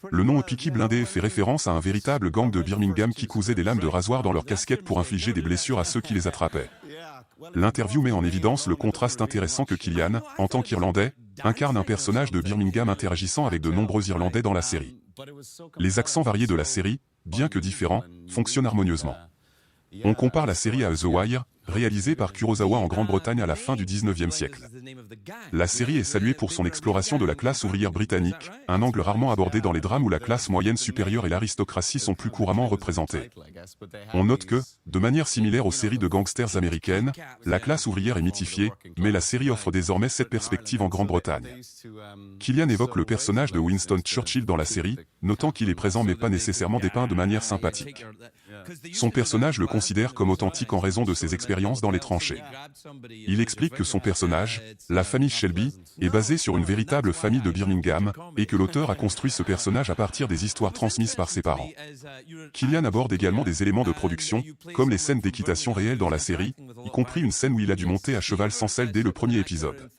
Le nom Peaky Blindés fait référence à un véritable gang de Birmingham qui cousait des lames de rasoir dans leurs casquettes pour infliger des blessures à ceux qui les attrapaient. L'interview met en évidence le contraste intéressant que Killian, en tant qu'Irlandais, incarne un personnage de Birmingham interagissant avec de nombreux Irlandais dans la série. Les accents variés de la série, bien que différents, fonctionnent harmonieusement. On compare la série à The Wire, réalisée par Kurosawa en Grande-Bretagne à la fin du XIXe siècle. La série est saluée pour son exploration de la classe ouvrière britannique, un angle rarement abordé dans les drames où la classe moyenne supérieure et l'aristocratie sont plus couramment représentées. On note que, de manière similaire aux séries de gangsters américaines, la classe ouvrière est mythifiée, mais la série offre désormais cette perspective en Grande-Bretagne. Killian évoque le personnage de Winston Churchill dans la série, notant qu'il est présent mais pas nécessairement dépeint de manière sympathique. Son personnage le considère comme authentique en raison de ses expériences dans les tranchées. Il explique que son personnage, la famille Shelby, est basée sur une véritable famille de Birmingham, et que l'auteur a construit ce personnage à partir des histoires transmises par ses parents. Killian aborde également des éléments de production, comme les scènes d'équitation réelles dans la série, y compris une scène où il a dû monter à cheval sans selle dès le premier épisode.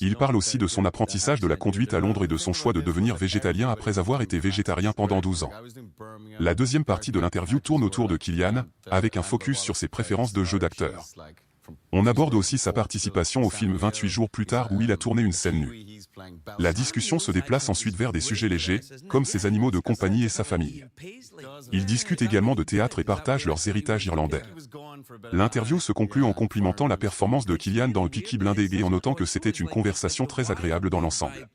Il parle aussi de son apprentissage de la conduite à Londres et de son choix de devenir végétalien après avoir été végétarien pendant 12 ans. La deuxième partie de l'interview tourne autour de Killian, avec un focus sur ses préférences de jeu d'acteur. On aborde aussi sa participation au film 28 jours plus tard où il a tourné une scène nue. La discussion se déplace ensuite vers des sujets légers, comme ses animaux de compagnie et sa famille. Ils discutent également de théâtre et partagent leurs héritages irlandais. L'interview se conclut en complimentant la performance de Killian dans Peaky Blindés et en notant que c'était une conversation très agréable dans l'ensemble.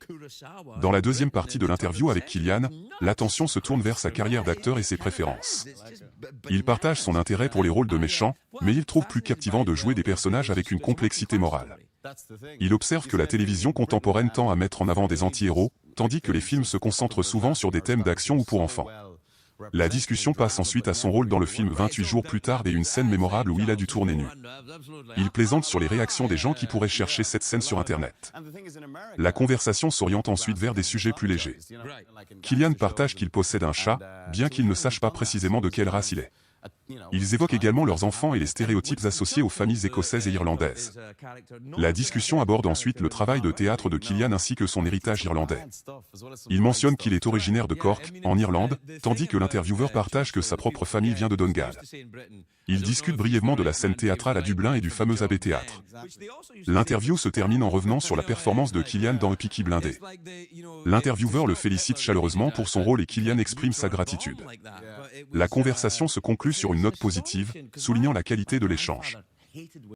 Dans la deuxième partie de l'interview avec Killian, l'attention se tourne vers sa carrière d'acteur et ses préférences. Il partage son intérêt pour les rôles de méchants, mais il trouve plus captivant de jouer des personnages avec une complexité morale. Il observe que la télévision contemporaine tend à mettre en avant des anti-héros, tandis que les films se concentrent souvent sur des thèmes d'action ou pour enfants. La discussion passe ensuite à son rôle dans le film 28 jours plus tard et une scène mémorable où il a dû tourner nu. Il plaisante sur les réactions des gens qui pourraient chercher cette scène sur Internet. La conversation s'oriente ensuite vers des sujets plus légers. Killian partage qu'il possède un chat, bien qu'il ne sache pas précisément de quelle race il est. Ils évoquent également leurs enfants et les stéréotypes associés aux familles écossaises et irlandaises. La discussion aborde ensuite le travail de théâtre de Killian ainsi que son héritage irlandais. Il mentionne qu'il est originaire de Cork, en Irlande, tandis que l'intervieweur partage que sa propre famille vient de Donegal. Ils discutent brièvement de la scène théâtrale à Dublin et du fameux Abbey Théâtre. L'interview se termine en revenant sur la performance de Killian dans Peaky Blindés. L'intervieweur le félicite chaleureusement pour son rôle et Killian exprime sa gratitude. La conversation se conclut sur une note positive, soulignant la qualité de l'échange.